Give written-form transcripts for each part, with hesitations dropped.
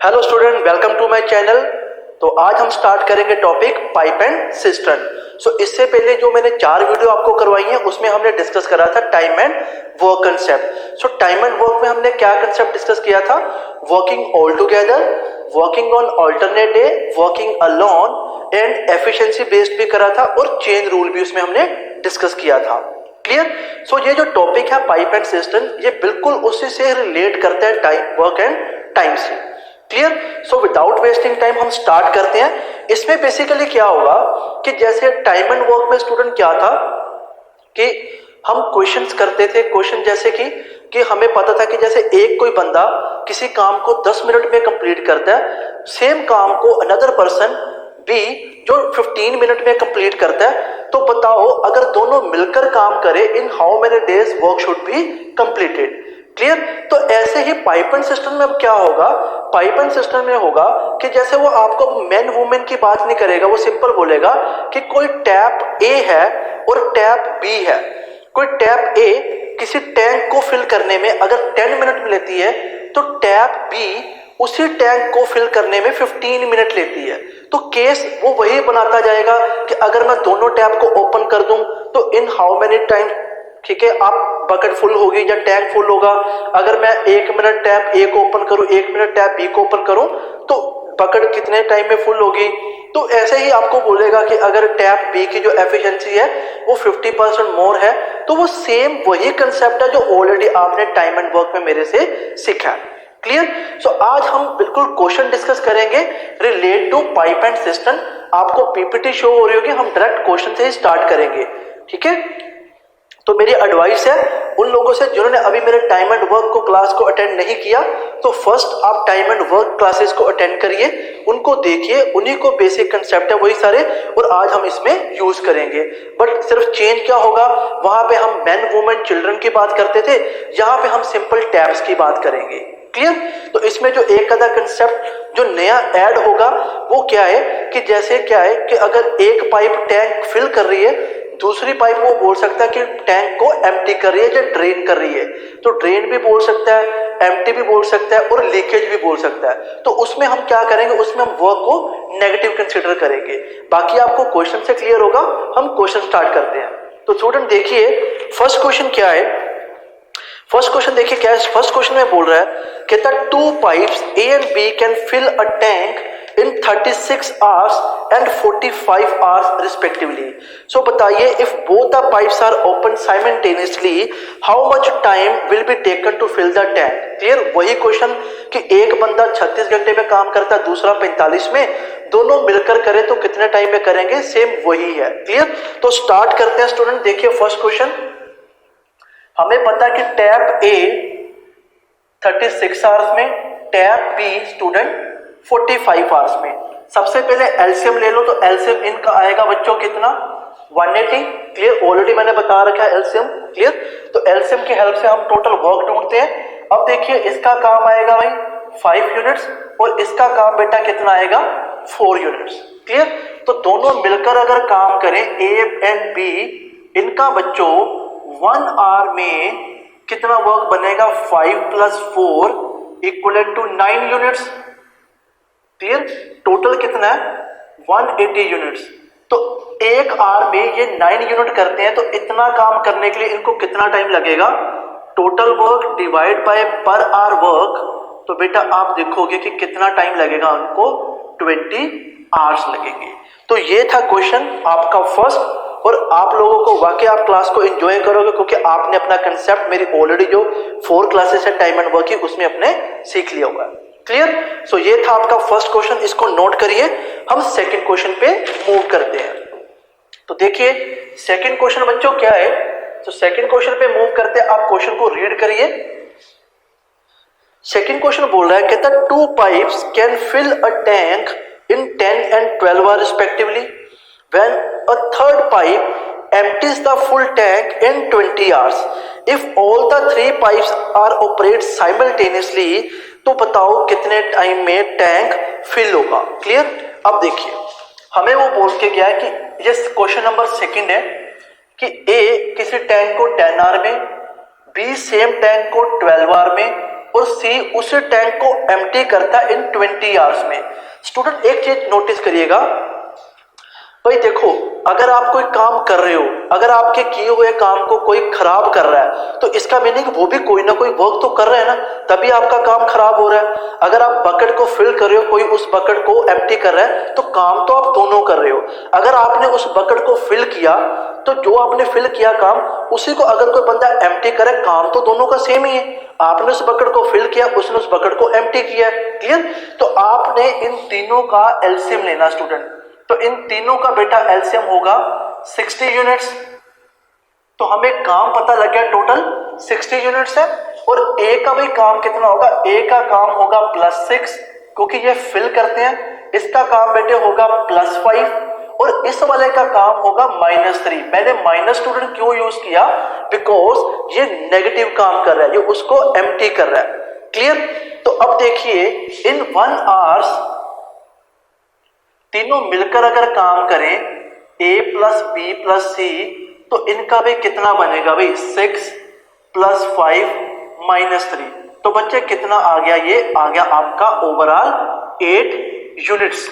Hello student, welcome to my channel. तो आज हम स्टार्ट करेंगे टॉपिक पाइप एंड सिस्टर्न। इससे पहले जो मैंने 4 वीडियो आपको करवाई है उसमें हमने डिस्कस करा था time and work concept. Time and work में हमने क्या कंसेप्ट डिस्कस किया था? Working all together, working on alternate day, working alone and efficiency based भी करा था और चेन रूल भी उसमें हमने डिस्कस किया था। क्लियर? ये जो टॉपिक है पाइप एंड सिस्टर्न, ये बिल्कुल उसी से रिलेट करता है टाइम वर्क एंड टाइम से। क्लियर? विदाउट वेस्टिंग टाइम हम स्टार्ट करते हैं। इसमें बेसिकली क्या होगा कि जैसे टाइम एंड वर्क में स्टूडेंट क्या था कि हम क्वेश्चंस करते थे। क्वेश्चन जैसे कि हमें पता था कि जैसे एक कोई बंदा किसी काम को 10 मिनट में कंप्लीट करता है, सेम काम को अनदर पर्सन भी जो 15 मिनट में कंप्लीट करता है। तो बताओ अगर दोनों मिलकर काम करें, in how many days work should be completed. Clear? तो ऐसे ही पाइप एंड सिस्टम में अब क्या होगा? पाइप एंड सिस्टम में होगा कि जैसे वो आपको मैन वुमेन की बात नहीं करेगा, वो सिंपल बोलेगा कि कोई टैप ए है और टैप बी है। कोई टैप ए किसी टैंक को फिल करने में अगर 10 मिनट में लेती है, तो टैप बी उसी टैंक को फिल करने में 15 मिनट लेती है। तो केस वो वही बनाता जाएगा कि अगर मैं दोनों टैप को ओपन कर दूं तो इन हाउ मेनी टाइम, ठीक है, आप बकेट फुल होगी या टैंक फुल होगा। अगर मैं 1 मिनट टैप ए को ओपन करूं, 1 मिनट टैप बी को ओपन करूं, तो बकेट कितने टाइम में फुल होगी। तो ऐसे ही आपको बोलेगा कि अगर टैप बी की जो एफिशिएंसी है वो 50% मोर है, तो वो सेम वही कंसेप्ट है जो ऑलरेडी आपने टाइम एंड वर्क में मेरे से सीखा है। क्लियर? आज हम बिल्कुल क्वेश्चन डिस्कस करेंगे relate to pipe and system. आपको पीपीटी शो हो रही होगी, हम डायरेक्ट क्वेश्चन से ही स्टार्ट करेंगे। ठीक है? तो मेरी एडवाइस है उन लोगों से जिन्होंने अभी मेरे टाइम एंड वर्क को क्लास को अटेंड नहीं किया, तो फर्स्ट आप टाइम एंड वर्क क्लासेस को अटेंड करिए, उनको देखिए, उन्हीं को बेसिक कंसेप्ट है वही सारे, और आज हम इसमें यूज करेंगे। बट सिर्फ चेंज क्या होगा, वहां पे हम मैन वुमेन चिल्ड्रन की बात करते थे, यहाँ पे हम सिंपल टैब्स की बात करेंगे। क्लियर? तो इसमें जो एक आधा कंसेप्ट जो नया ऐड होगा वो क्या है कि जैसे क्या है कि अगर एक पाइप टैंक फिल कर रही है, दूसरी पाइप वो बोल सकता है कि टैंक को एम्प्टी कर रही है या ड्रेन कर रही है। तो ड्रेन भी बोल सकता है, एम्प्टी भी बोल सकता है और लीकेज भी बोल सकता है। तो उसमें हम क्या करेंगे, उसमें हम वर्क को नेगेटिव कंसीडर करेंगे। बाकी आपको क्वेश्चन से क्लियर होगा। हम क्वेश्चन स्टार्ट करते हैं। तो स्टूडेंट देखिए फर्स्ट क्वेश्चन क्या है। फर्स्ट क्वेश्चन देखिए क्या है। फर्स्ट क्वेश्चन में बोल रहा है कि the 2 pipes A and B can fill a tank in 36 hours and 45 hours respectively. बताइए if both the pipes are open simultaneously, how much time will be taken to fill the tank? Clear? वही question कि एक बंदा 36 घंटे में काम करता है, दूसरा 45 में, दोनों मिलकर करें तो कितने टाइम में करेंगे, सेम वही है। क्लियर? तो स्टार्ट करते हैं स्टूडेंट। देखिए फर्स्ट क्वेश्चन, हमें पता है कि टैप ए 36 आवर्स में, टैप बी स्टूडेंट 45 आवर्स में। सबसे पहले एलसीएम ले लो, तो एलसीएम इनका आएगा बच्चों कितना, 180। क्लियर? ऑलरेडी मैंने बता रखा है एलसीएम। क्लियर? तो एलसीएम की हेल्प से हम टोटल वर्क ढूंढते हैं। अब देखिए इसका काम आएगा भाई 5 यूनिट्स और इसका काम बेटा कितना आएगा, 4 यूनिट्स। क्लियर? तो दोनों मिलकर अगर काम करें ए एंड बी, इनका बच्चों 1 आवर में कितना वर्क बनेगा, 5 + 4 = 9 यूनिट्स। क्लियर? टोटल कितना है, 180 यूनिट्स। तो एक आवर में ये 9 यूनिट करते हैं, तो इतना काम करने के लिए इनको कितना टाइम लगेगा, total work divide by per hour work, तो बेटा आप देखोगे कि कितना टाइम लगेगा उनको, 20 आवर्स लगेंगे। तो ये था क्वेश्चन आपका फर्स्ट। और आप लोगों को वाकई आप क्लास को एंजॉय करोगे क्योंकि आपने अपना कंसेप्ट मेरी ऑलरेडी जो 4 क्लासेस है टाइम एंड वर्क की उसमें अपने सीख लिया होगा। क्लियर? ये था आपका फर्स्ट क्वेश्चन, इसको नोट करिए। हम सेकंड क्वेश्चन पे मूव करते हैं। तो देखिए सेकंड क्वेश्चन बच्चों क्या है। तो सेकंड क्वेश्चन पे मूव करते हैं, आप क्वेश्चन को रीड करिए। सेकंड क्वेश्चन बोल रहा है कि the 2 pipes can fill a tank in 10 and 12 hours respectively when a third pipe empties the full tank in 20 hours. If all the 3 pipes are operate simultaneously, तो बताओ कितने time में tank fill होगा। Clear? अब देखिए हमें वो बोल के गया है कि ये क्वेश्चन नंबर सेकंड है कि ए किसी टैंक को 10 आवर में, बी सेम टैंक को 12 आवर में, और सी उसी टैंक को एम्प्टी करता है इन 20 आवर्स में। स्टूडेंट एक चीज नोटिस करिएगा भाई, देखो अगर आप कोई काम कर रहे हो, अगर आपके किए हुए काम को कोई खराब कर रहा है तो इसका मीनिंग वो भी कोई ना कोई वर्क तो कर रहा है ना, तभी आपका काम खराब हो रहा है। अगर आप बकेट को फिल कर रहे हो, कोई उस बकेट को एम्प्टी कर रहा है, तो काम तो आप दोनों कर रहे हो। अगर आपने उस बकेट को फिल किया तो जो आपने फिल किया काम, उसी को अगर कोई बंदा एम्प्टी करे, काम तो दोनों का सेम ही है। आपने उस बकेट को फिल किया, उसने उस बकेट को एम्प्टी किया। क्लियर? तो आपने इन तीनों का एलसीएम लेना स्टूडेंट। तो इन तीनों का बेटा एलसीएम होगा 60 यूनिट्स। तो हमें काम पता लग गया टोटल 60 यूनिट्स है। और ए का भी काम कितना होगा? ए का काम होगा +6, क्योंकि ये फिल करते हैं। इसका काम बेटे होगा +5 और इस वाले का काम होगा -3। मैंने माइनस स्टूडेंट क्यों यूज किया? बिकॉज ये नेगेटिव काम कर रहा है, ये उसको एम्प्टी कर रहा है। क्लियर? तो अब देखिए इन 1 आवर्स तीनों मिलकर अगर काम करें A + B + C, तो इनका भी कितना बनेगा भाई? 6 + 5 -3। तो बच्चे कितना आ गया? ये आ गया आपका ओवरऑल 8 यूनिट्स।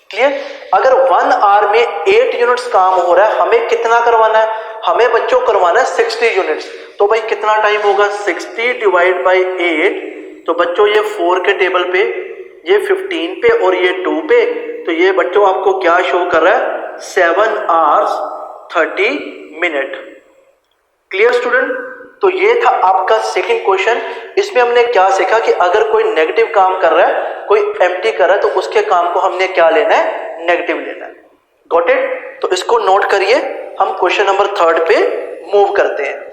क्लियर? अगर 1 आवर में 8 यूनिट्स काम हो रहा है, हमें कितना करवाना है? हमें बच्चों करवाना है 60 यूनिट्स। तो भाई कितना टाइम होगा? 60 / 8। तो बच्चों ये 4 के टेबल पे, ये 15 पे और ये 2 पे, तो ये बच्चों आपको क्या शो कर रहा है? 7 hours 30 minutes। Clear student? तो ये था आपका सेकंड क्वेश्चन। इसमें हमने क्या सीखा कि अगर कोई नेगेटिव काम कर रहा है, कोई एम्प्टी कर रहा है, तो उसके काम को हमने क्या लेना है? नेगेटिव लेना है। Got it? तो इसको नोट करिए। हम क्वेश्चन नंबर 3 पे मूव करते हैं।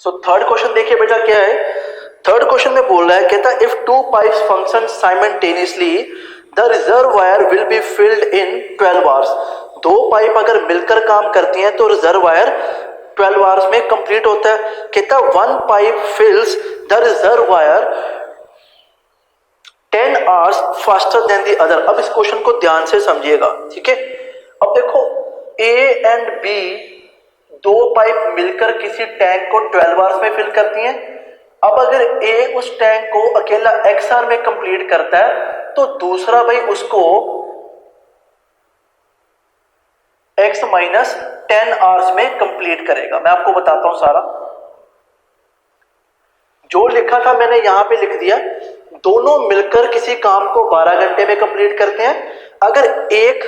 सो थर्ड क्वेश्चन देखिए बेटा क्या है। थर्ड क्वेश्चन में बोल रहा है, कहता if 2 pipes function simultaneously the reservoir will be filled in 12 hours. 2 pipe अगर मिलकर काम करती हैं तो रिजर्वायर 12 आवर्स में कंप्लीट होता है। कहता 1 pipe फिल्स the reservoir 10 hours faster than the other. अब इस क्वेश्चन को ध्यान से समझिएगा, ठीक है? अब देखो A एंड B 2 पाइप मिलकर किसी टैंक को 12 आवर्स में फिल करती हैं। अब अगर A उस टैंक को अकेला x आवर में कंप्लीट करता है, तो दूसरा भाई उसको x - 10 आवर्स में कंप्लीट करेगा। मैं आपको बताता हूं सारा जो लिखा था मैंने यहां पे लिख दिया। दोनों मिलकर किसी काम को 12 घंटे में कंप्लीट करते हैं। अगर एक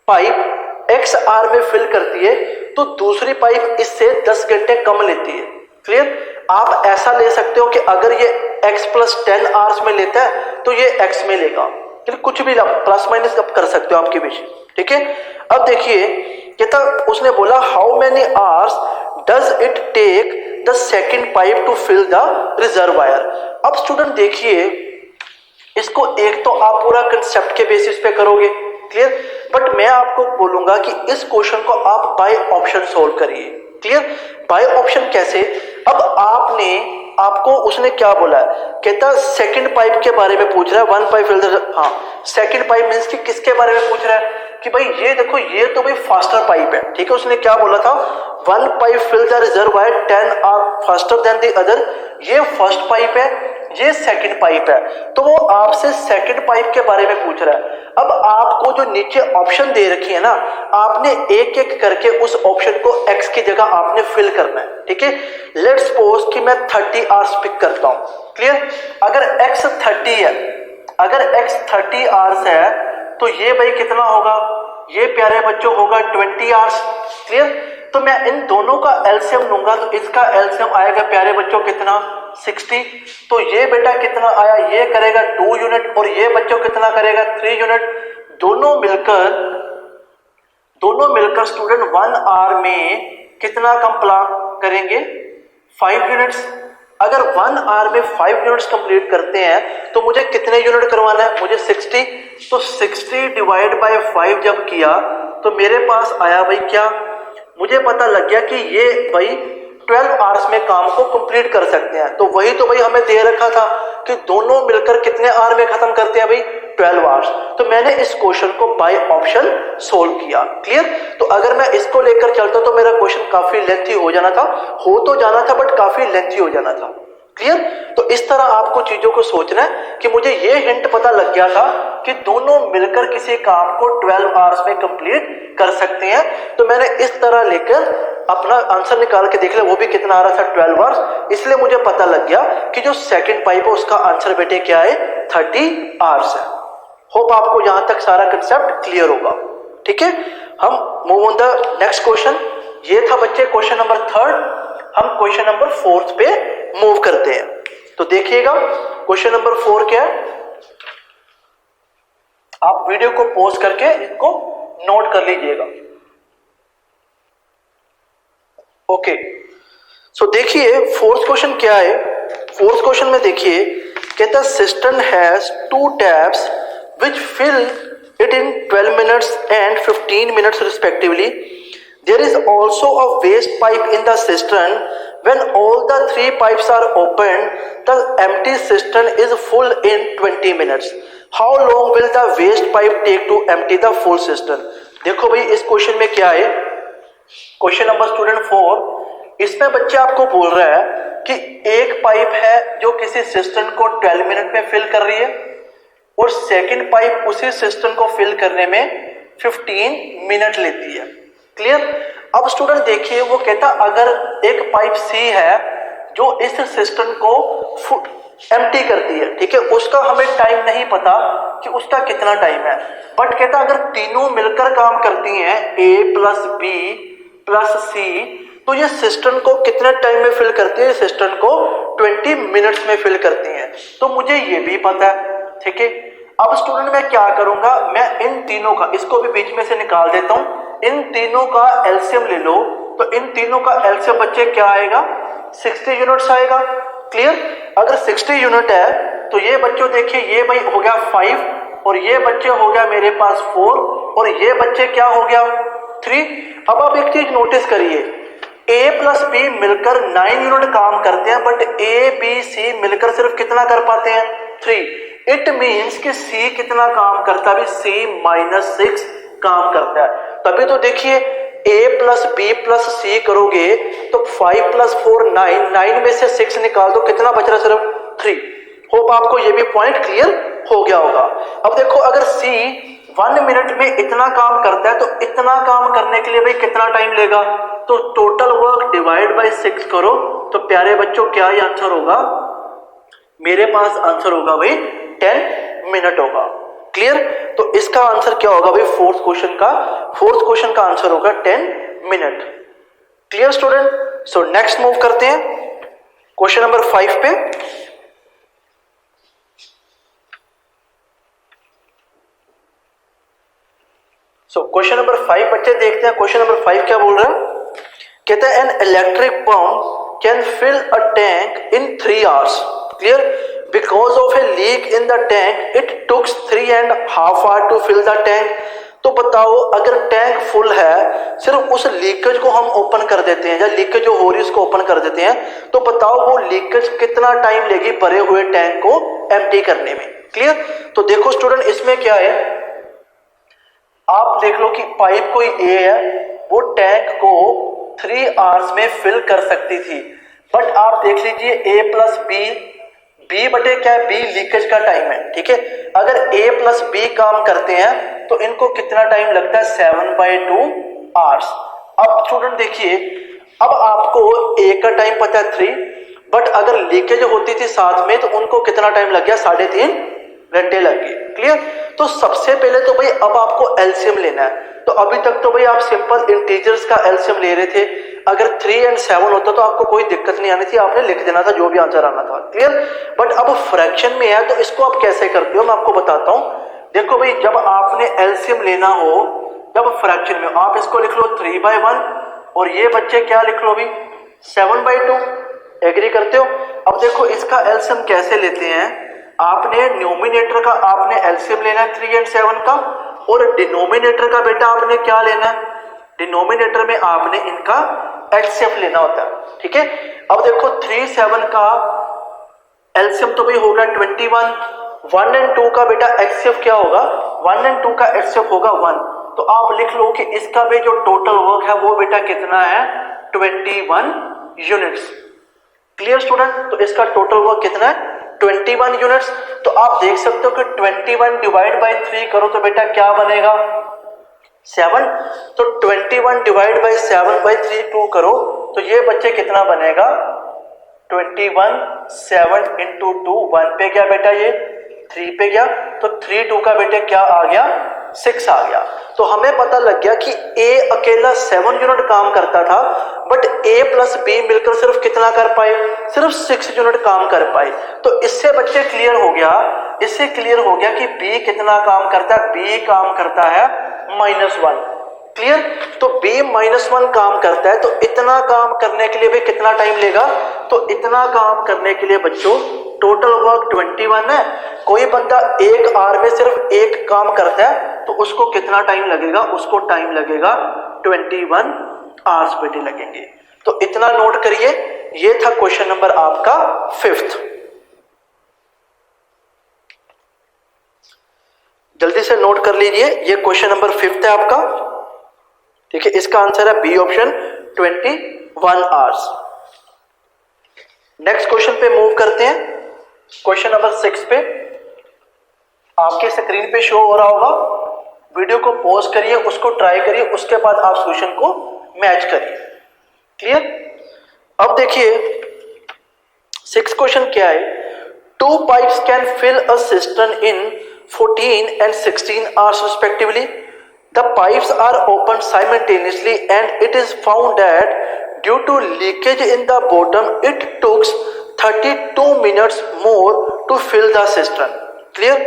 पाइप x आवर में फिल करती है तो दूसरी पाइप इससे 10 घंटे कम लेती है। क्लियर? आप ऐसा ले सकते हो कि अगर ये x + 10 आवर्स में लेता है तो ये x में लेगा। कुछ भी प्लस माइनस आप कर सकते हो आपके बीच, ठीक है? अब देखिए कहता, उसने बोला how many hours does it take the second pipe to fill the reservoir. अब स्टूडेंट देखिए, इसको एक तो आप पूरा कंसेप्ट के बेसिस पे करोगे, क्लियर? बट मैं आपको बोलूंगा कि इस क्वेश्चन को आप बाय ऑप्शन सोल्व करिए। क्लियर? बाय ऑप्शन कैसे? अब आपको उसने क्या बोला है? कहता सेकंड पाइप के बारे में पूछ रहा है। 1 पाइप फिल द, हाँ सेकंड पाइप मींस कि किसके बारे में पूछ रहा है कि भाई ये देखो ये तो भाई फास्टर पाइप है, ठीक है? उसने क्या बोला था? 1 pipe fill the reservoir 10 hour faster than the other. ये फर्स्ट पाइप है, ये सेकंड पाइप है, तो वो आपसे सेकंड पाइप के बारे में पूछ रहा है। अब आपको जो नीचे ऑप्शन दे रखी है ना, आपने एक एक करके उस ऑप्शन को x की जगह आपने फिल करना है, ठीक है? लेट्स सपोज कि मैं 30 आवर्स पिक करता हूं। क्लियर? अगर x 30 है, अगर x 30 आवर्स है तो ये भाई कितना होगा? ये प्यारे बच्चों होगा 20 आवर्स। क्लियर? तो मैं इन दोनों का एलसीएम लूंगा तो इसका एलसीएम आएगा प्यारे बच्चों कितना? 60। तो ये बेटा कितना आया? ये करेगा 2 यूनिट और ये बच्चों कितना करेगा? 3 यूनिट। दोनों मिलकर स्टूडेंट 1 आवर में कितना कंप्लीट करेंगे? 5 यूनिट्स। अगर 1 आवर में 5 यूनिट्स कंप्लीट करते हैं तो मुझे कितने यूनिट करवाना है? मुझे 60। तो 60 / 5 जब किया तो मेरे पास आया भाई क्या? मुझे पता लग गया कि ये भाई 12 आवर्स में काम को कंप्लीट कर सकते हैं। तो वही तो भाई हमें दे रखा था कि दोनों मिलकर कितने आवर में खत्म करते हैं भाई? 12 आवर्स। तो मैंने इस क्वेश्चन को बाय ऑप्शन सोल्व किया। क्लियर? तो अगर मैं इसको लेकर चलता तो मेरा क्वेश्चन काफी लेंथी हो जाना था, बट काफी लेंथी हो जाना था। क्लियर? तो इस तरह आपको चीजों को सोचना है कि मुझे ये हिंट पता लग गया था कि दोनों मिलकर किसी काम को 12 आवर्स में कंप्लीट कर सकते हैं। तो मैंने इस तरह लेकर अपना आंसर निकाल के देख लिया, वो भी कितना आ रहा था 12 आवर्स। इसलिए मुझे पता लग गया कि जो सेकंड पाइप है उसका आंसर बेटे क्या है, 30 आवर्स है। होप आपको यहां तक सारा कंसेप्ट क्लियर होगा। ठीक है, हम move on the next question. ये था बच्चे क्वेश्चन नंबर 3। हम क्वेश्चन नंबर 4 पे मूव करते हैं। तो देखिएगा क्वेश्चन नंबर 4 क्या है, आप वीडियो को पॉज करके इसको नोट कर लीजिएगा। ओके, सो देखिए 4th क्वेश्चन क्या है। 4th क्वेश्चन में देखिए कहता है system has 2 taps which fill it in 12 minutes and 15 minutes respectively. There is also a waste pipe in the cistern. When all the 3 pipes are opened, the empty cistern is full in 20 minutes. How long will the waste pipe take to empty the full cistern? देखो भाई इस question में क्या है, question number student 4, इसमें बच्चे आपको बोल रहा है कि एक पाइप है जो किसी सिस्टम को 12 मिनट में फिल कर रही है और सेकंड पाइप उसी सिस्टम को फिल करने में 15 मिनट लेती है। क्लियर? अब स्टूडेंट देखिए वो कहता अगर एक पाइप सी है जो इस सिस्टम को एम्प्टी करती है, ठीक है, उसका हमें टाइम नहीं पता कि उसका कितना टाइम है, बट कहता अगर तीनों मिलकर काम करती हैं A plus B plus C, तो ये सिस्टम को कितने टाइम में फिल करती है, सिस्टम को 20 मिनट्स में फिल करती हैं। तो मुझे ये भी पता है। ठीक है, अब स्टूडेंट मैं क्या करूंगा, मैं इन तीनों का, इसको भी बीच में से निकाल देता हूं, इन तीनों का एलसीएम ले लो। तो इन तीनों का एलसीएम बच्चे क्या आएगा, 60 यूनिट्स आएगा। क्लियर? अगर 60 यूनिट है तो ये बच्चों देखिए ये भाई हो गया 5 और ये बच्चे हो गया मेरे पास 4 और ये बच्चे क्या हो गया 3। अब आप एक चीज नोटिस करिए, A प्लस B मिलकर 9 यूनिट काम करते हैं, बट A B C मिलकर सिर्फ कितना कर पाते हैं, 3। इट मीन्स कि C कितना काम करता है, C -6 काम करता है। तभी तो देखिए A plus B plus C करोगे तो 5 प्लस 4 9 में से 6 निकाल दो, कितना बच रहा सिर्फ 3। होप आपको ये भी पॉइंट क्लियर हो गया होगा। अब देखो अगर C 1 मिनट में इतना काम करता है तो इतना काम करने के लिए भाई कितना टाइम लेगा, तो टोटल वर्क डिवाइड बाय 6 करो तो प्यारे बच्चों क्या ही आंसर होगा, मेरे पास आंसर होगा भाई 10 मिनट होगा। क्लियर? तो इसका आंसर क्या होगा भाई, फोर्थ क्वेश्चन का आंसर होगा 10 minute. Clear student? So next move करते हैं क्वेश्चन नंबर 5 पे। सो क्वेश्चन नंबर 5 बच्चे देखते हैं, क्वेश्चन नंबर 5 क्या बोल रहा है, कहता है an electric pump can fill a tank in 3 hours. Clear? Because of a leak in the tank it took 3.5 hour to fill the tank. तो बताओ अगर टैंक फुल है, सिर्फ उस लीकेज को हम ओपन कर देते हैं या लीकेज जो हो रही है उसको ओपन कर देते हैं, तो बताओ वो लीकेज कितना टाइम लेगी भरे हुए टैंक को एम्प्टी करने में। क्लियर? तो देखो स्टूडेंट इसमें क्या है, आप देख लो कि पाइप कोई A है, वो टैंक को 3 आवर्स में फिल कर सकती थी, बट आप देख लीजिए A प्लस B बटे क्या है, B लीकेज का टाइम है। ठीक है, अगर A प्लस B काम करते हैं तो इनको कितना टाइम लगता है, 7/2 आवर्स। अब स्टूडेंट देखिए, अब आपको A का टाइम पता है 3, बट अगर लीकेज होती थी साथ में तो उनको कितना टाइम लग गया, 3.5 घंटे लग गए। क्लियर? तो सबसे पहले तो भाई अब आपको एलसीएम लेना है। तो अभी तक तो भाई आप सिंपल इंटीजर्स का एलसीएम ले रहे थे, अगर 3 और 7 होता तो आपको कोई दिक्कत नहीं आनी थी, आपने लिख देना था जो भी आंसर आना था। क्लियर? बट अब फ्रैक्शन में है तो इसको आप कैसे करते हो मैं आपको बताता हूं। देखो भाई जब आपने एलसीएम लेना हो, जब फ्रैक्शन में आप इसको लिख लो 3/1 और ये बच्चे क्या लिख लो भी 7/2। एग्री करते हो? अब देखो इसका एलसीएम कैसे लेते हैं, आपने न्यूमिनेटर का आपने एलसीएम लेना है 3 और 7 का, और डिनोमिनेटर का बेटा आपने क्या लेना है, डिनोमिनेटर में आपने इनका एचसीएफ लेना होता है। ठीक है, अब देखो 3 7 का एलसीएम तो भाई होगा 21 1 एंड 2 का बेटा HCF क्या होगा, 1 एंड 2 का HCF होगा 1। तो आप लिख लो कि इसका भी जो टोटल वर्क है वो बेटा कितना है, 21 यूनिट्स। क्लियर स्टूडेंट, तो इसका टोटल वर्क कितना है, 21 यूनिट्स। तो आप देख सकते हो कि 21 डिवाइड बाय 3 करो तो बेटा क्या बनेगा, 7। तो 21 डिवाइड बाय 7 बाय 3 2 करो तो ये बच्चे कितना बनेगा, 21 7 इंटू 2 1 पे गया बेटा, ये 3 पे गया, तो 3 2 का बेटे क्या आ गया, 6 आ गया। तो हमें पता लग गया कि A अकेला 7 यूनिट काम करता था, बट A प्लस B मिलकर सिर्फ कितना कर पाए, सिर्फ 6 यूनिट काम कर पाए। तो इससे बच्चे क्लियर हो गया, इससे क्लियर हो गया कि B कितना काम करता है, B काम करता है -1। क्लियर, तो B -1 काम करता है, तो इतना काम करने के लिए भी कितना टाइम लेगा, तो इतना काम करने के लिए बच्चों टोटल वर्क 21 है। कोई बंदा 1 आवर में सिर्फ एक काम करता है तो उसको कितना टाइम लगेगा, उसको टाइम लगेगा 21 आवर्स बेटे लगेंगे। तो इतना नोट करिए, ये था क्वेश्चन नंबर आपका 5th। जल्दी से नोट कर लीजिए, ये क्वेश्चन नंबर 5th है आपका। ठीक है, इसका आंसर है B option 21 hours. Next question पे मूव करते हैं, क्वेश्चन नंबर 6 पे। आपके स्क्रीन पे शो हो रहा होगा, वीडियो को पॉज करिए, उसको ट्राई करिए, उसके बाद आप सॉल्यूशन को मैच करिए। क्लियर, अब देखिए 6 क्वेश्चन क्या है, 2 pipes can fill a cistern in 14 and 16 hours respectively. The pipes are opened simultaneously and it is found that due to leakage in the bottom it took 32 minutes more to fill the cistern. Clear?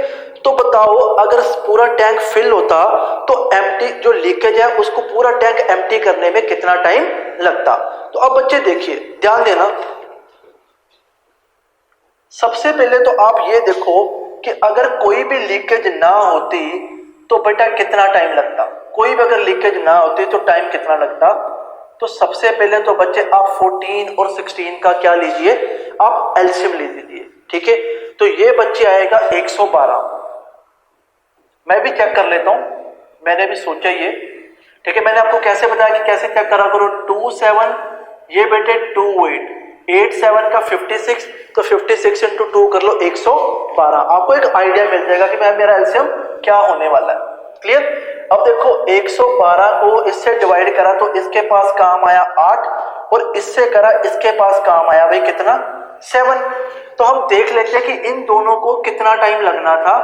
तो बताओ अगर पूरा tank fill होता तो empty जो leakage है उसको पूरा टैंक एम्प्टी करने में कितना टाइम लगता। तो अब बच्चे देखिए, ध्यान देना, सबसे पहले तो आप ये देखो कि अगर कोई भी लीकेज ना होती तो बेटा कितना टाइम लगता, कोई भी अगर लीकेज ना होती तो टाइम कितना लगता। तो सबसे पहले तो बच्चे आप 14 और 16 का क्या लीजिए, आप एलसीएम ले लीजिए। ठीक है, तो ये बच्चे आएगा 112। मैं भी चेक कर लेता हूं, मैंने भी सोचा ये। ठीक है, मैंने आपको कैसे बताया कि कैसे चेक करा करो, 2 7 ये बेटे 2 8 8 7 का 56, तो 56 इंटू 2 कर लो 112। आपको एक आइडिया मिल जाएगा कि मैं मेरा एलसीएम क्या होने वाला है। क्लियर, अब देखो 112 को इससे डिवाइड करा तो इसके पास काम आया 8 और इससे करा इसके पास काम आया भाई कितना, 7। तो हम देख लेते हैं कि इन दोनों को कितना टाइम लगना था,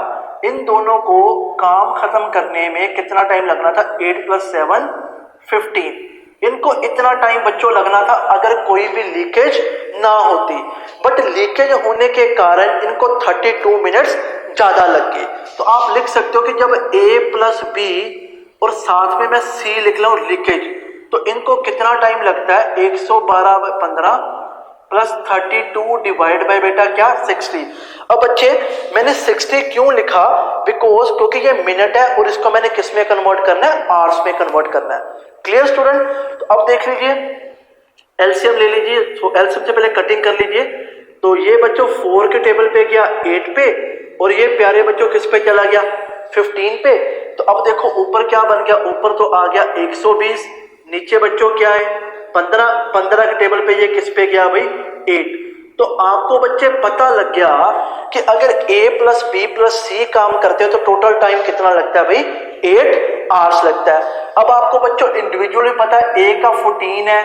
इन दोनों को काम खत्म करने में कितना टाइम लगना था, 8 + 7 15। इनको इतना टाइम बच्चों लगना था अगर कोई भी लीकेज ना होती, बट लीकेज होने के कारण इनको 32 मिनट्स ज्यादा लग गए। तो आप लिख सकते हो कि जब A + B और साथ में मैं C लिख लूं लीकेज, तो इनको कितना टाइम लगता है, 112/15 + 32 डिवाइड बाय बेटा क्या 60। अब बच्चे मैंने 60 क्यों लिखा, बिकॉज क्योंकि ये मिनट है और इसको मैंने किस में कन्वर्ट करना है, आवर्स में कन्वर्ट करना है। क्लियर स्टूडेंट, तो अब देख लीजिए एलसीएम ले लीजिए। तो एलसीएम से पहले कटिंग कर लीजिए, तो ये बच्चों 4 के टेबल पे गया 8 पे और ये प्यारे बच्चों किस पे चला गया, 15 पे। तो अब देखो ऊपर क्या बन गया, ऊपर तो आ गया 120, नीचे बच्चों क्या है 15, 15 के टेबल पे ये किस पे गया भाई 8। तो आपको बच्चे पता लग गया कि अगर A + B + C काम करते हो तो टोटल टाइम कितना लगता है भाई, 8 आवर्स लगता है। अब आपको बच्चों इंडिविजुअली पता है A का 14 है,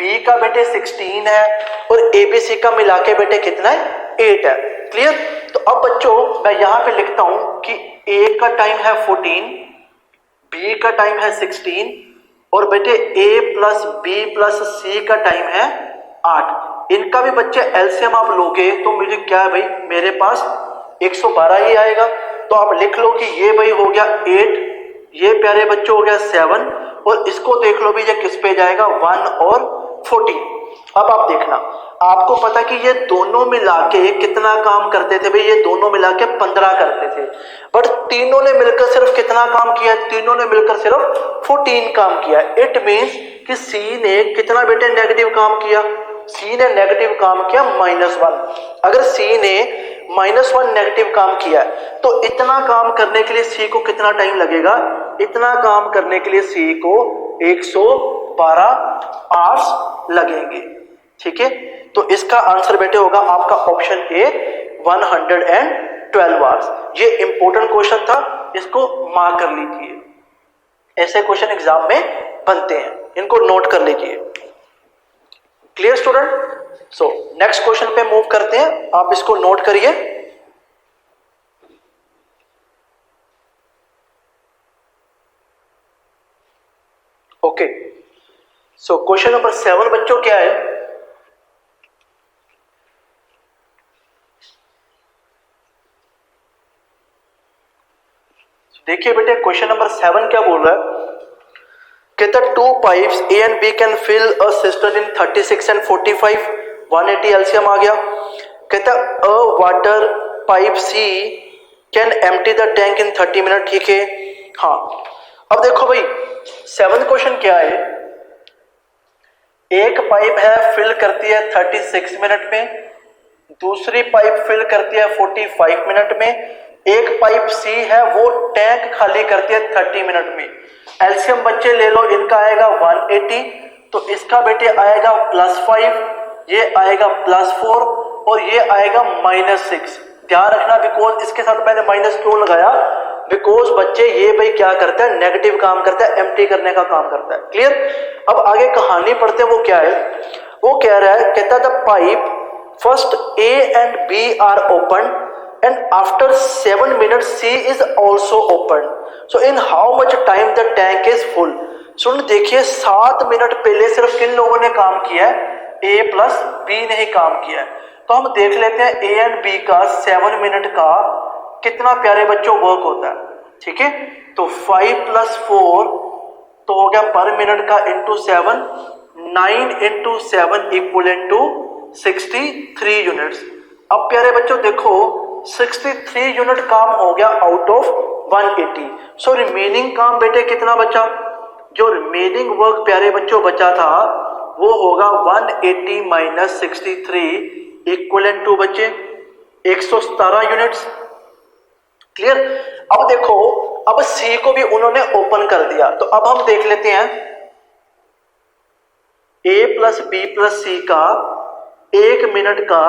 B का बेटे 16 है और ABC का मिला के बेटे कितना है, 8 है। क्लियर, तो अब बच्चों मैं यहां पे लिखता हूं कि A का टाइम है 14, B का टाइम है 16 और बेटे A + B + C का टाइम है 8। इनका भी बच्चे एलसीएम आप लोगे तो मुझे क्या है भाई, मेरे पास 112 ही आएगा। तो आप लिख लो कि ये भाई हो गया 8, ये प्यारे बच्चों हो गया 7 और इसको देख लो भी ये किस पे जाएगा 1 और 14। अब आप देखना, आपको पता कि ये दोनों मिला के कितना काम करते थे भाई, ये दोनों मिला के 15 करते थे, बट तीनों ने मिलकर सिर्फ कितना काम किया, तीनों ने मिलकर सिर्फ 14 काम किया। इट मींस कि सी ने कितना बेटे नेगेटिव काम किया, सी ने नेगेटिव काम किया -1। अगर सी ने -1 नेगेटिव काम किया है, तो इतना काम करने के लिए सी को कितना टाइम लगेगा? इतना काम करने के लिए सी को 112 आवर्स लगेंगे। ठीक है, तो इसका आंसर बेटे होगा आपका ऑप्शन ए 112 आवर्स। ये इंपॉर्टेंट क्वेश्चन था, इसको मार्क कर लीजिए। ऐसे क्वेश्चन एग्जाम में बनते हैं, इनको नोट कर लीजिए। Clear student? So next question पे मूव करते हैं, आप इसको नोट करिए। ओके, सो क्वेश्चन नंबर 7 बच्चों क्या है? देखिए बेटे, क्वेश्चन नंबर 7 क्या बोल रहा है? कहता 2 pipes A and B can fill a cistern in 36 and 45, 180 LCM आ गया। कहता a water pipe C can empty the tank in 30 minute. ठीक है, हाँ। अब देखो भाई 7 क्वेश्चन क्या है? एक पाइप है फिल करती है 36 मिनट में, दूसरी पाइप फिल करती है 45 मिनट में, एक पाइप सी है वो टैंक खाली करती है 30 मिनट में। एलसीएम बच्चे ले लो, इनका आएगा 180, तो इसका बेटे आएगा +5, ये आएगा +4 और ये आएगा -6। ध्यान रखना, बिकॉज इसके साथ मैंने माइनस क्यों लगाया? बिकॉज बच्चे ये भाई क्या करता है? नेगेटिव काम करता है, एम्प्टी करने का काम करता है। क्लियर? अब आगे कहानी पढ़ते हैं, वो क्या है? वो कह रहा है, कहता the pipe first A and B are opened and after 7 minutes C is also opened. So in how much time the tank is full? सुन देखिए, 7 मिनट पहले सिर्फ किन लोगों ने काम किया है? A प्लस B ने ही काम किया है। तो हम देख लेते हैं A and B का 7 मिनट का कितना प्यारे बच्चों वर्क होता है। ठीक है, तो 5 + 4 तो हो गया पर मिनट का इंटू 7, 9 × 7 इक्वल टू 63 यूनिट्स। अब प्यारे बच्चों देखो, 63 यूनिट काम हो गया आउट ऑफ 180। सो रिमेनिंग काम बेटे कितना बचा? जो रिमेनिंग वर्क प्यारे बच्चों बचा था वो होगा 180 - 63 इक्वल टू बच्चे 117 यूनिट्स। क्लियर? अब देखो, अब सी को भी उन्होंने ओपन कर दिया, तो अब हम देख लेते हैं A + B + C का 1 मिनट का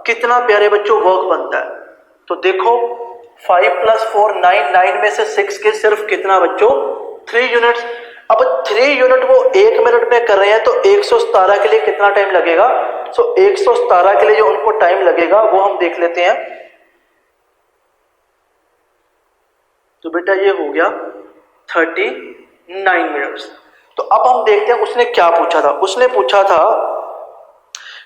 कितना प्यारे बच्चों वर्क बनता है। तो देखो 5 + 4 9, 9 में से 6 के सिर्फ कितना बच्चों? 3 यूनिट्स। अब 3 यूनिट वो 1 मिनट में कर रहे हैं, तो 117 के लिए कितना टाइम लगेगा? सो 117 के लिए जो उनको टाइम लगेगा वो हम देख लेते हैं। तो बेटा ये हो गया 39 मिनट्स। तो अब हम देखते हैं उसने क्या पूछा था। उसने पूछा था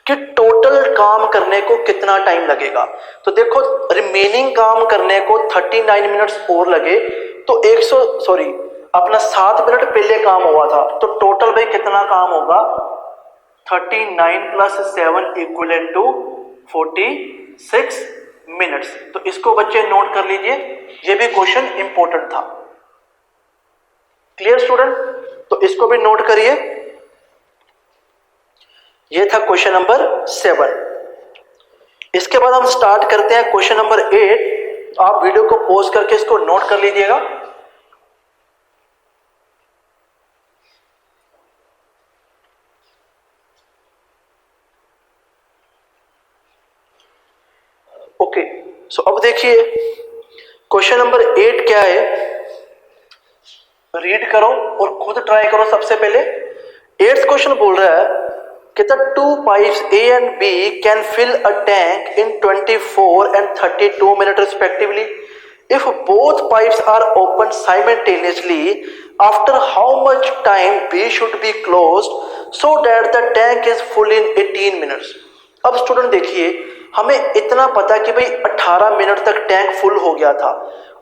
कि टोटल काम करने को कितना टाइम लगेगा। तो देखो रिमेनिंग काम करने को 39 मिनट्स और लगे, तो 7 मिनट पहले काम हुआ था, तो टोटल भाई कितना काम होगा? 39 + 7 इक्वल टू 46 मिनट्स। तो इसको बच्चे नोट कर लीजिए, ये भी क्वेश्चन इंपॉर्टेंट था। Clear student? तो इसको भी नोट करिए। ये था क्वेश्चन नंबर 7। इसके बाद हम स्टार्ट करते हैं क्वेश्चन नंबर 8। आप वीडियो को पॉज करके इसको नोट कर लीजिएगा। ओके, सो अब देखिए क्वेश्चन नंबर 8 क्या है, रीड करो और खुद ट्राई करो। सबसे पहले 8th क्वेश्चन बोल रहा है कि the 2 pipes A and B can fill a tank in 24 and 32 minutes respectively. If both pipes are opened simultaneously, after how much time B should be closed so that the tank is full in 18 minutes. अब student देखिए, हमें इतना पता कि भाई 18 minute तक tank full हो गया था,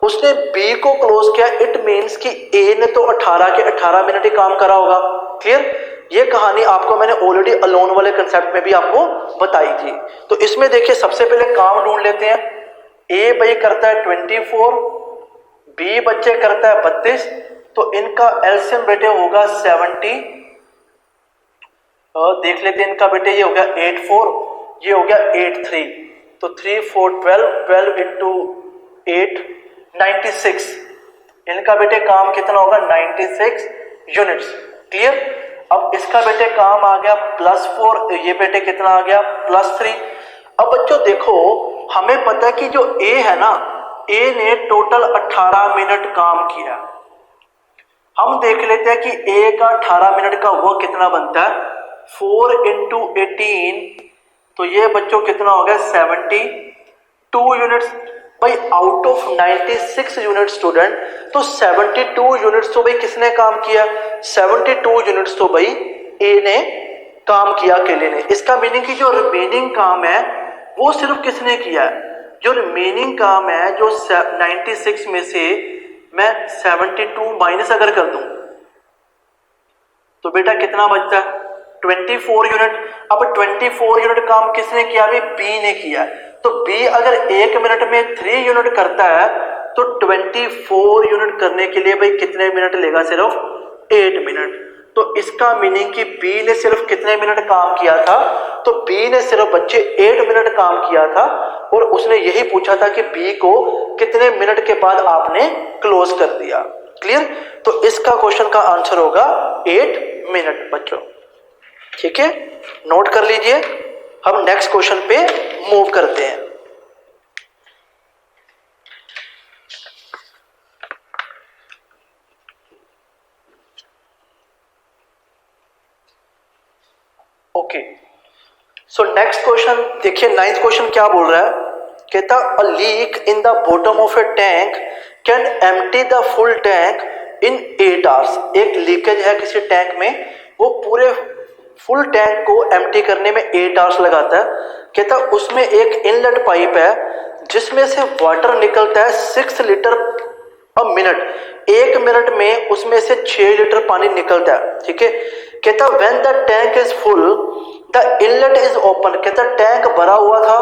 उसने B को क्लोज किया, इट मीन्स कि A ने तो 18 के 18 मिनट ही काम करा होगा। क्लियर? ये कहानी आपको मैंने ऑलरेडी अलोन वाले कंसेप्ट में भी आपको बताई थी। तो इसमें देखिए सबसे पहले काम ढूंढ लेते हैं। A भाई करता है 24, B बच्चे करता है 32, तो इनका एलसीएम बेटे होगा 70। देख लेते हैं इनका बेटे, ये हो गया 84, ये हो गया 83। तो 3 4 12, 12 इंटू 8 96। इनका बेटे काम कितना होगा 96 यूनिट्स। क्लियर। अब इसका बेटे काम आ गया +4, ये बेटे कितना आ गया +3। अब बच्चों देखो हमें पता है कि जो ए है ना, ए ने टोटल 18 मिनट काम किया। हम देख लेते हैं कि ए का 18 मिनट का वो कितना बनता है, 4 इंटू 18, तो ये बच्चों कितना हो गया 72 यूनिट्स। भाई आउट ऑफ 96 यूनिट स्टूडेंट, तो 72 यूनिट्स तो भाई किसने काम किया, 72 यूनिट्स तो भाई ए ने काम किया अकेले ने। इसका मीनिंग कि जो रिमेनिंग काम है वो सिर्फ किसने किया है, जो रिमेनिंग काम है जो 96 में से मैं 72 माइनस अगर कर दूं तो बेटा कितना बचता है 24 यूनिट। अब 24 यूनिट काम किसने किया, भाई बी ने किया। तो बी अगर 1 मिनट में 3 यूनिट करता है तो 24 यूनिट करने के लिए भाई कितने मिनट लेगा, सिर्फ 8 मिनट। तो इसका मीनिंग कि बी ने सिर्फ कितने मिनट काम किया था, तो बी ने सिर्फ बच्चे 8 मिनट काम किया था। और उसने यही पूछा था कि बी को कितने मिनट के बाद आपने क्लोज कर दिया। क्लियर। तो इसका क्वेश्चन का आंसर होगा 8 मिनट बच्चों। ठीक है, नोट कर लीजिए। हम नेक्स्ट क्वेश्चन पे मूव करते हैं। ओके, सो नेक्स्ट क्वेश्चन देखिए, 9th क्वेश्चन क्या बोल रहा है, कहता a leak in the bottom of a tank can empty the full tank in 8 hours. एक लीकेज है किसी टैंक में, वो पूरे फुल टैंक को एम्प्टी करने में 8 आवर्स लगाता है। कहता उसमें एक इनलेट पाइप है जिसमें से वाटर निकलता है 6 लीटर अ मिनट। 1 मिनट में उसमें से 6 लीटर पानी निकलता है। ठीक है। कहता when the tank is full the inlet is open. कहता टैंक भरा हुआ था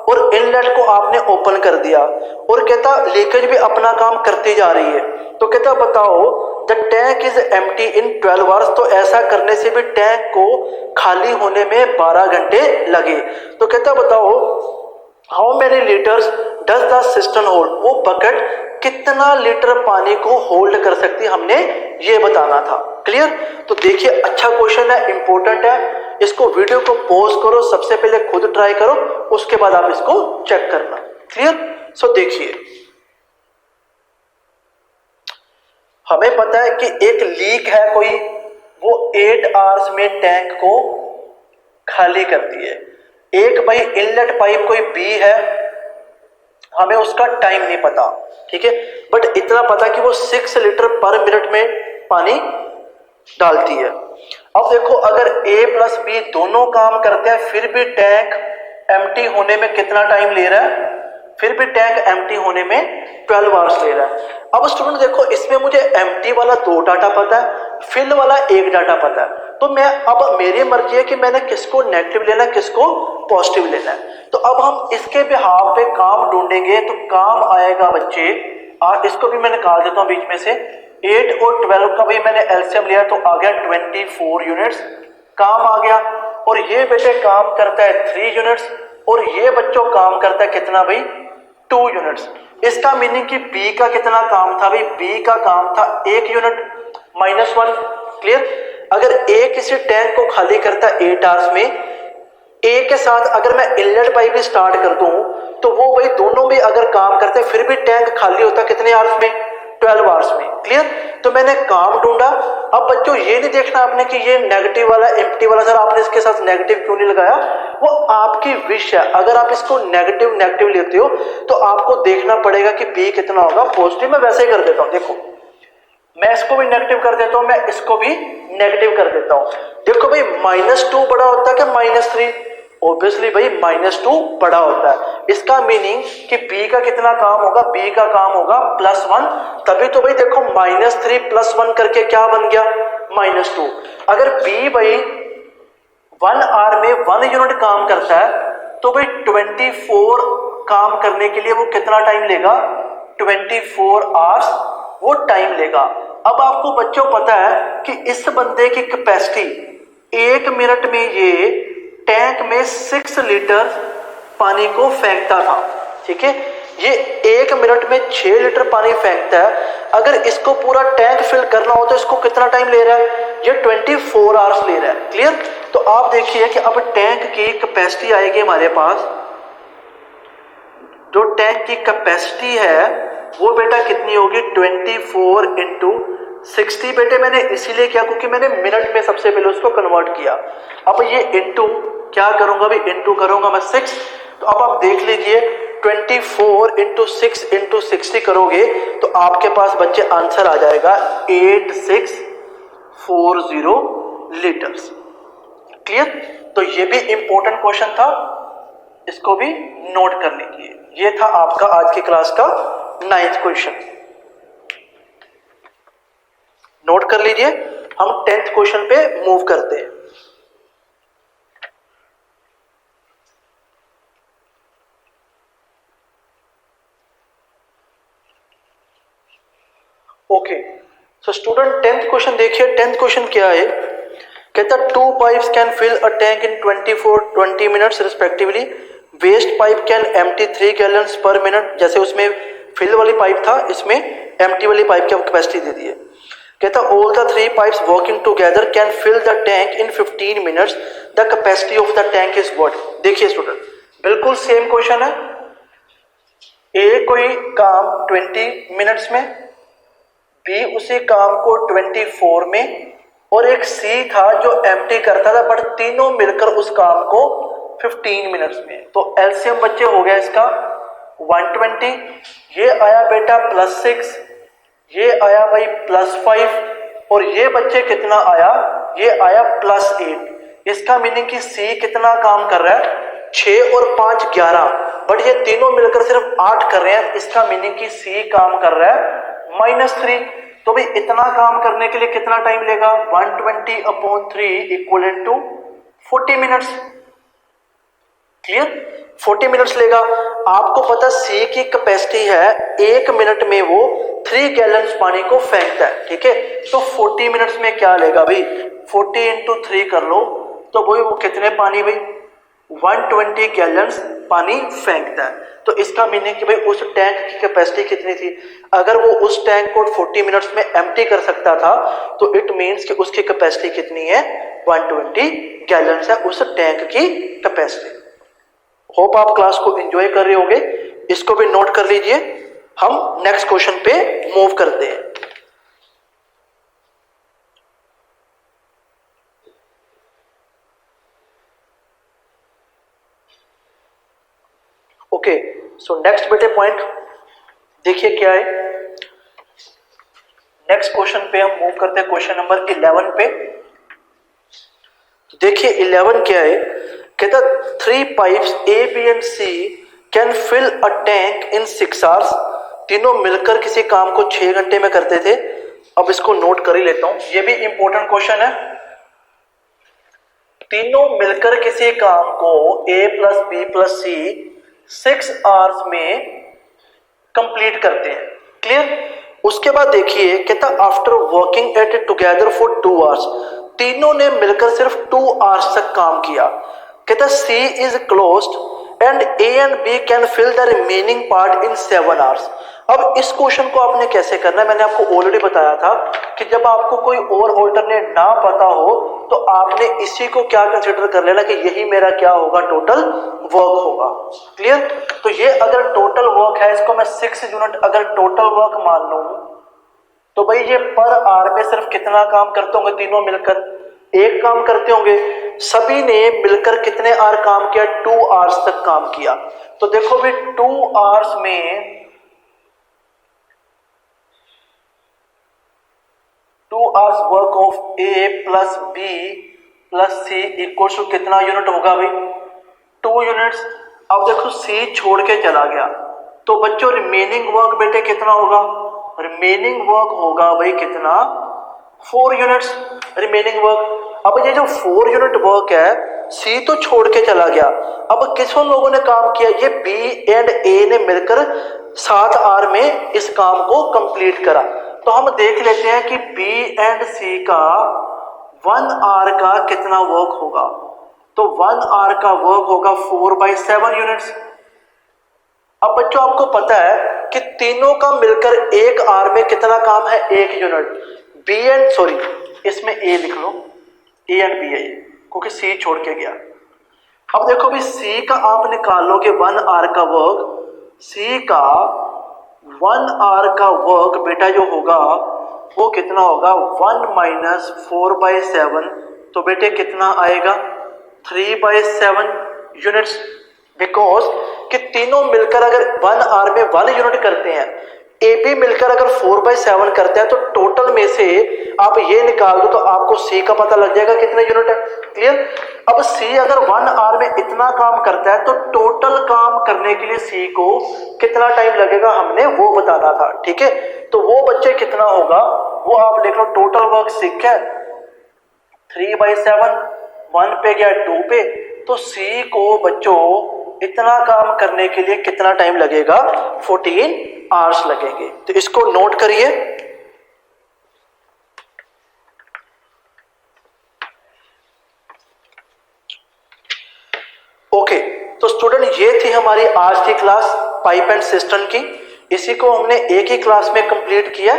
और इनलेट को आपने ओपन कर दिया, और कहता लीकेज भी अपना काम करती जा रही है। तो कहता बताओ the tank is empty in 12 hours. तो ऐसा करने से भी टैंक को खाली होने में 12 घंटे लगे। तो कहता बताओ how many litres does the system hold. वो बकेट कितना लीटर पानी को होल्ड कर सकती, हमने ये बताना था। क्लियर। तो देखिए अच्छा क्वेश्चन है, इंपॉर्टेंट है। इसको वीडियो को पॉज करो, सबसे पहले खुद ट्राई करो, उसके बाद आप इसको चेक करना। क्लियर। सो देखिए हमें पता है कि एक लीक है कोई, वो 8 आवर्स में टैंक को खाली करती है। एक भाई इनलेट पाइप कोई बी है, हमें उसका टाइम नहीं पता। ठीक है, बट इतना पता कि वो 6 लीटर पर मिनट में पानी डालती है। अब देखो अगर ए प्लस बी दोनों काम करते हैं फिर भी टैंक एम्प्टी होने में कितना टाइम ले रहा है, फिर भी टैंक एम्प्टी होने में 12 आवर्स ले रहा है। अब स्टूडेंट देखो इसमें मुझे एम्प्टी वाला 2 डाटा पता है, फिल वाला 1 डाटा पता है। तो मैं अब मेरी मर्जी है कि मैंने किसको नेगेटिव लेना है, किसको पॉजिटिव लेना है। तो अब हम इसके बिहाफ पे काम ढूंढेंगे। तो काम आएगा बच्चे, इसको भी मैं निकाल देता हूं बीच में से, 8 और 12 का भी मैंने एलसीएम लिया तो आ गया 24 यूनिट्स काम आ गया। और ये बेटे काम करता है 3 यूनिट्स, और ये बच्चों काम करता है कितना भाई 2 यूनिट्स। इसका मीनिंग कि बी का कितना काम था भाई, बी का काम था 1 यूनिट -1। क्लियर। अगर ए किसी टैंक को खाली करता है 8 आवर्स में, ए के साथ अगर मैं इनलेट पाइप भी स्टार्ट कर दूं तो वो भाई दोनों भी अगर काम करते हैं फिर भी टैंक खाली होता कितने आवर्स में, 12 आवर्स में। क्लियर। तो मैंने काम ढूंढा। अब बच्चों ये नहीं देखना आपने कि ये नेगेटिव वाला एम्प्टी वाला सर आपने इसके साथ नेगेटिव क्यों नहीं लगाया, वो आपकी विश है। अगर आप इसको नेगेटिव नेगेटिव लेते हो तो आपको देखना पड़ेगा कि बी कितना होगा पॉजिटिव। मैं वैसे ही कर देता हूं, देखो मैं इसको भी नेगेटिव कर देता हूं, मैं इसको भी नेगेटिव कर देता हूं। देखो भाई -2 बड़ा होता है कि -3, ऑब्वियसली भाई -2 बड़ा होता है। इसका मीनिंग कि बी का कितना काम होगा, बी का काम होगा +1। तभी तो भाई देखो -3 + 1 करके क्या बन गया -2। अगर बी भाई 1 आवर में 1 यूनिट काम करता है तो भाई 24 काम करने के लिए वो कितना टाइम लेगा, 24 आवर्स वो टाइम लेगा। अब आपको बच्चों पता है कि इस बंदे की कैपेसिटी 1 मिनट में ये टैंक में 6 लीटर पानी को फेंकता था, ठीक है। ये 1 मिनट में 6 लीटर पानी फेंकता है। अगर इसको पूरा टैंक फिल करना हो तो इसको कितना टाइम ले रहा है? ये 24 आवर्स ले रहा है। क्लियर? तो आप देखिए कि अब टैंक की कैपेसिटी आएगी हमारे पास, जो टैंक की कैपेसिटी है वो बेटा कितनी होगी? 24 इंटू 60। बेटे मैंने इसीलिए किया क्योंकि मैंने मिनट में सबसे पहले उसको कन्वर्ट किया। अब ये इंटू क्या करूंगा भाई? इंटू करूंगा मैं 6। तो अब आप देख लीजिए 24 इंटू 6 इंटू 60 करोगे तो आपके पास बच्चे आंसर आ जाएगा 8640 लीटर्स। क्लियर? तो ये भी इंपॉर्टेंट क्वेश्चन था, इसको भी नोट कर लीजिए। ये था आपका आज की क्लास का 9th क्वेश्चन। नोट कर लीजिए। हम 10th क्वेश्चन पे मूव करते हैं। Okay, so student 10th question देखिए। 10th क्वेश्चन क्या है? कहता 2 pipes can fill a tank in 20 minutes respectively. Waste pipe can empty 3 gallons per minute. जैसे उसमें फिल वाली पाइप था, इसमें एम्प्टी वाली पाइप की कैपेसिटी दे दी है। कहता all the 3 pipes working together can fill the tank in 15 minutes. The capacity of the tank is what? देखिए स्टूडेंट, बिल्कुल सेम क्वेश्चन है। ए कोई काम 20 मिनट्स में, बी उसी काम को 24 में, और एक सी था जो एम्प्टी करता था, बट तीनों मिलकर उस काम को 15 मिनट्स में। तो एलसीएम बच्चे हो गया इसका 120। ये आया बेटा +6, ये आया भाई +5, और ये बच्चे कितना आया? ये आया +8। इसका मीनिंग कि सी कितना काम कर रहा है? 6 और 5 11, बट ये तीनों मिलकर सिर्फ 8 कर रहे हैं। इसका मीनिंग कि सी काम कर रहा है -3। तो भाई इतना काम करने के लिए कितना टाइम लेगा? 120/3 equal to 40 minutes. Clear? 40 minutes लेगा। आपको पता सी की कैपेसिटी है 1 मिनट में वो 3 गैलन्स पानी को फेंकता है, ठीक है। तो 40 मिनट्स में क्या लेगा भाई? 40 इंटू 3 कर लो तो भाई वो कितने पानी भाई? 120 गैलन्स पानी फेंकता है। तो इसका मीनिंग कि भाई उस टैंक की कैपेसिटी कितनी थी? अगर वो उस टैंक को 40 मिनट्स में एम्प्टी कर सकता था तो इट मीन्स कि उसकी कैपेसिटी कितनी है? 120 गैलन्स है उस टैंक की कैपेसिटी। होप आप क्लास को एंजॉय कर रहे होंगे। इसको भी नोट कर लीजिए। हम नेक्स्ट क्वेश्चन पे मूव करते हैं। ओके, सो नेक्स्ट बेटे पॉइंट देखिए क्या है। नेक्स्ट क्वेश्चन पे हम मूव करते हैं, क्वेश्चन नंबर 11 पे। देखिए 11 क्या है? कहता 3 pipes A B and C can fill a tank in 6 hours. तीनों मिलकर किसी काम को 6 घंटे में करते थे। अब इसको नोट कर ही लेता हूं, ये भी इंपॉर्टेंट क्वेश्चन है। तीनों मिलकर किसी काम को ए प्लस बी प्लस सी 6 आवर्स में कंप्लीट करते हैं। क्लियर? उसके बाद देखिए कहता after working at it together for 2 hours. तीनों ने मिलकर सिर्फ 2 आवर्स तक काम किया। कहता C is closed and A and B can fill the remaining part in 7 hours. अब इस क्वेश्चन को आपने कैसे करना है? मैंने आपको ऑलरेडी बताया था कि जब आपको कोई और ऑल्टरनेट ना पता हो तो आपने इसी को क्या कंसिडर कर लेना कि यही मेरा क्या होगा? टोटल वर्क होगा। क्लियर? तो ये अगर टोटल वर्क है, इसको मैं 6 यूनिट अगर टोटल वर्क मान लूं तो भाई ये पर आवर में सिर्फ कितना काम करते होंगे? तीनों मिलकर 1 काम करते होंगे। सभी ने मिलकर कितने आवर काम किया? 2 आवर्स तक काम किया। तो देखो भाई 2 आवर्स में 2 hours work of A plus B plus C equal to कितना यूनिट होगा भाई? 2 यूनिट्स। अब देखो सी छोड़ के चला गया तो बच्चों रिमेनिंग वर्क बेटे कितना होगा? रिमेनिंग वर्क होगा भाई कितना? 4 यूनिट्स रिमेनिंग वर्क। अब ये जो 4 यूनिट वर्क है, सी तो छोड़ के चला गया। अब किसों लोगों ने काम किया? ये बी एंड ए ने मिलकर 7 आवर में इस काम को कंप्लीट करा। तो हम देख लेते हैं कि बी एंड सी का 1 आवर का कितना वर्क होगा। तो 1 आवर का वर्क होगा 4/7 यूनिट्स। अब बच्चों आपको पता है कि तीनों का मिलकर 1 आवर में कितना काम है, 1 यूनिट। बी एंड सॉरी इसमें ए लिख लो, ए एंड बी है क्योंकि सी छोड़ के गया। अब देखो भी सी का आप निकाल लो कि 1 आवर का वर्क, सी का 1 आवर का वर्क बेटा जो होगा वो कितना होगा, 1 - 4/7, तो बेटे कितना आएगा 3/7 यूनिट्स। बिकॉज कि तीनों मिलकर अगर 1 आवर में 1 यूनिट करते हैं, ए बी मिलकर अगर 4/7 करते हैं, तो टोटल में से आप ये निकाल दो तो आपको सी का पता लग जाएगा कितने यूनिट है। क्लियर। अब सी अगर 1 आवर में इतना काम करता है तो टोटल काम करने के लिए सी को कितना टाइम लगेगा हमने वो बताना था। ठीक है, तो वो बच्चे कितना होगा वो आप लिख लो। टोटल वर्क 6 है, 3/7, 1 पे गया 2 पे, तो सी को बच्चों इतना काम करने के लिए कितना टाइम लगेगा, 14 आवर्स लगेंगे। तो इसको नोट करिए। ओके, तो स्टूडेंट ये थी हमारी आज की क्लास पाइप एंड सिस्टम की। इसी को हमने एक ही क्लास में कंप्लीट किया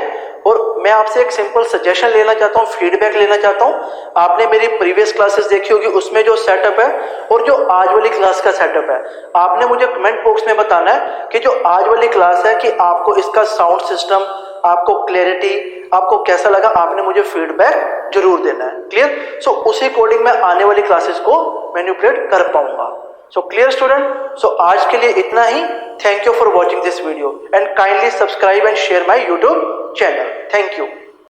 और मैं आपसे एक सिंपल सजेशन लेना चाहता हूँ, फीडबैक लेना चाहता हूँ। आपने मेरी प्रीवियस क्लासेस देखी होगी, उसमें जो सेटअप है और जो आज वाली क्लास का सेटअप है, आपने मुझे कमेंट बॉक्स में बताना है कि जो आज वाली क्लास है कि आपको इसका साउंड सिस्टम, आपको क्लैरिटी, आपको कैसा लगा, आपने मुझे फीडबैक जरूर देना है। क्लियर। सो उसी अकॉर्डिंग मैं आने वाली क्लासेस को मैनिपुलेट कर पाऊंगा। So clear student? So आज के लिए इतना ही। Thank you for watching this video and kindly subscribe and share my YouTube channel. Thank you.